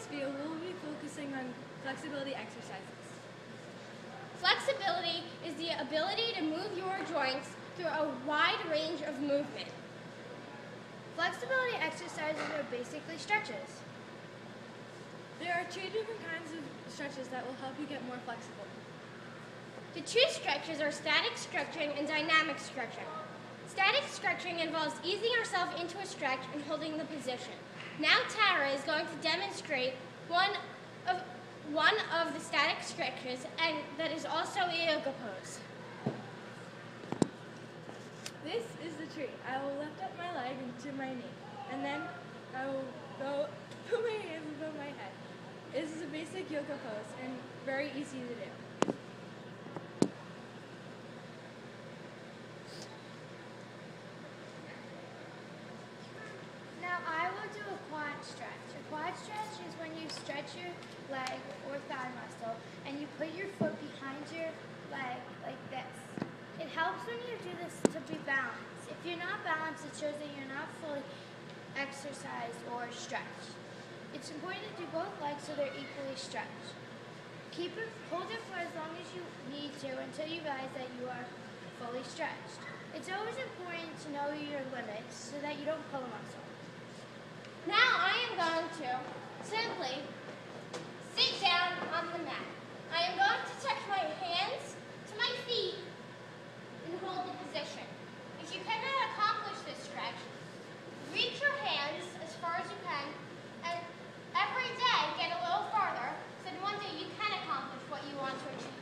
this video, we'll be focusing on flexibility exercises. Flexibility is the ability to move your joints through a wide range of movement. Flexibility exercises are basically stretches. There are two different kinds of stretches that will help you get more flexible. The two stretches are static stretching and dynamic stretching. Static stretching involves easing yourself into a stretch and holding the position. Now Tara is going to demonstrate one of the static stretches, and that is also a yoga pose. This is the tree. I will lift up my leg into my knee, and then I will go put my hands above my head. This is a basic yoga pose and very easy to do. Now I will do a quad stretch. A quad stretch is when you stretch your leg or thigh muscle and you put your foot behind your leg like this. It helps when you do this to be balanced. If you're not balanced, it shows that you're not fully exercised or stretched. It's important to do both legs so they're equally stretched. Hold it for as long as you need to until you realize that you are fully stretched. It's always important to know your limits so that you don't pull a muscle. Now I am going to simply sit down on the mat. I am going to touch my hands to my feet and hold the position. If you cannot accomplish this stretch, reach your hands as far as you can, and every day get a little farther, so that one day you can accomplish what you want to achieve.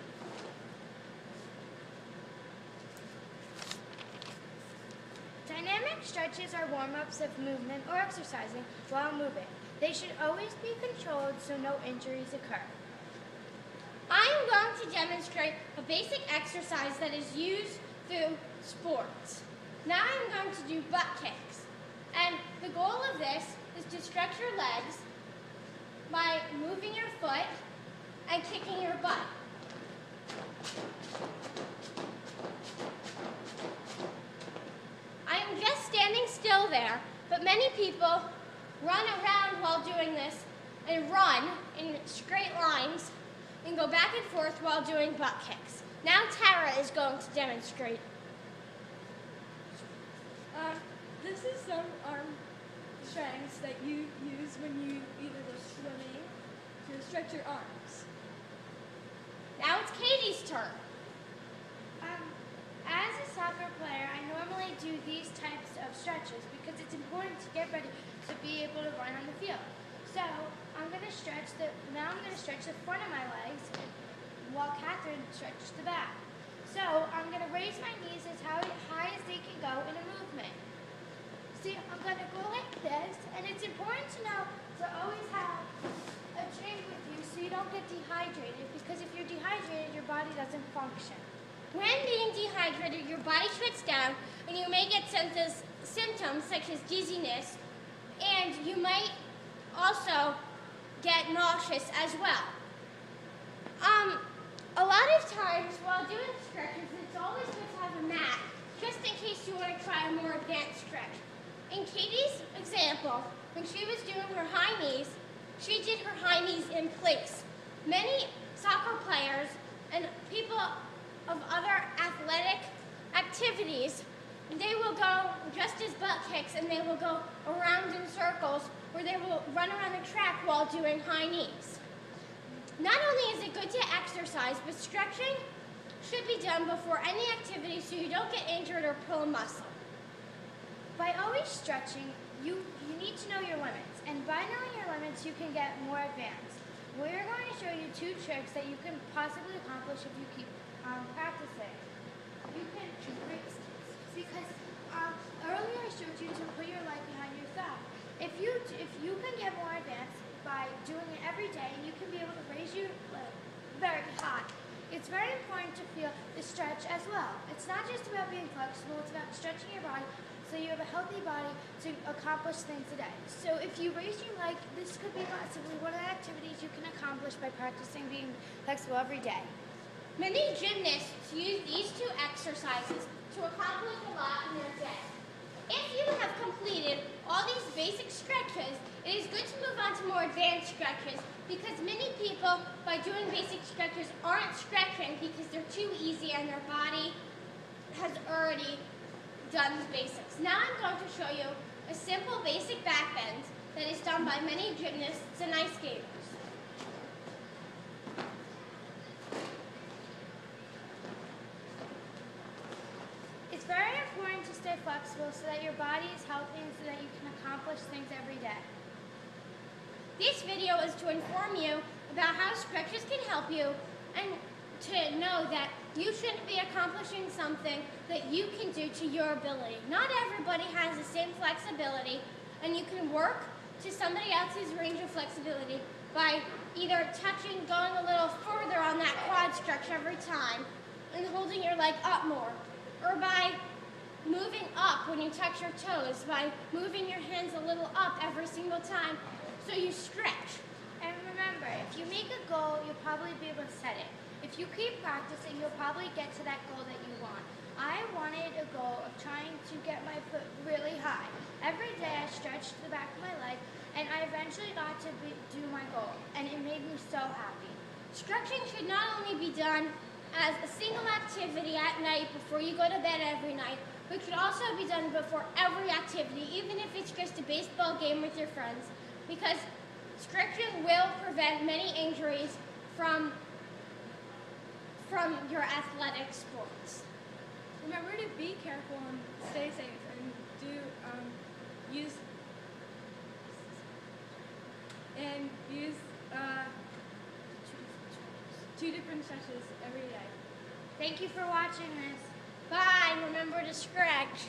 Dynamic stretches are warm-ups of movement or exercising while moving. They should always be controlled so no injuries occur. I am going to demonstrate a basic exercise that is used through sports. Now I'm going to do butt kicks. And the goal of this is to stretch your legs by moving your foot and kicking your butt. I am just standing still there, but many people run around while doing this and run in straight lines and go back and forth while doing butt kicks. Now Tara is going to demonstrate. This is some arm strengths that you use when you either go swimming to stretch your arms. Now it's Katie's turn. As a soccer player, I normally do these types of stretches because it's important to get ready to be able to run on the field. So I'm going to stretch the front of my legs while Catherine stretches the back. So I'm going to raise my knees as high as they can go in a movement. See, I'm going to go like this, and it's important to know to always have a drink with you so you don't get dehydrated, because if you're dehydrated, your body doesn't function. When being dehydrated, your body shuts down and you may get symptoms such as dizziness, and you might also get nauseous as well. A lot of times while doing stretches, it's always good to have a mat, just in case you want to try a more advanced stretch. In Katie's example, when she was doing her high knees, she did her high knees in place. Many soccer players and people of other athletic activities, they will go just as butt kicks, and they will go around in circles, or they will run around the track while doing high knees. Not only is it good to exercise, but stretching should be done before any activity so you don't get injured or pull a muscle. By always stretching, you need to know your limits, and by knowing your limits, you can get more advanced. We're going to show you two tricks that you can possibly accomplish if you keep practicing. You can because earlier I showed you to put your leg behind your thigh. If you can get more advanced by doing it every day, and you can be able to raise your leg very high. It's very important to feel the stretch as well. It's not just about being flexible, it's about stretching your body so you have a healthy body to accomplish things today. So if you raise your leg, this could be possibly one of the activities you can accomplish by practicing being flexible every day. Many gymnasts use these two exercises to accomplish a lot in their day. If you have completed all these basic stretches, It is good to move on to more advanced stretches because many people, by doing basic stretches, aren't stretching because they're too easy and their body has already done the basics. Now I'm going to show you a simple basic back bend that is done by many gymnasts and ice skaters. It's very important to stay flexible so that your body is healthy and so that you can accomplish things every day. This video is to inform you about how stretches can help you and to know that you shouldn't be accomplishing something that you can do to your ability. Not everybody has the same flexibility, and you can work to somebody else's range of flexibility by either touching, going a little further on that quad stretch every time and holding your leg up more, or by moving up when you touch your toes, by moving your hands a little up every single time so you stretch. And remember, if you make a goal, you'll probably be able to set it. If you keep practicing, you'll probably get to that goal that you want. I wanted a goal of trying to get my foot really high. Every day I stretched the back of my leg, and I eventually got to do my goal, and it made me so happy. Stretching should not only be done as a single activity at night before you go to bed every night, but should also be done before every activity, even if it's just a baseball game with your friends, because stretching will prevent many injuries from your athletic sports. Remember to be careful and stay safe and use two different stretches every day. Thank you for watching this. Bye, remember to stretch.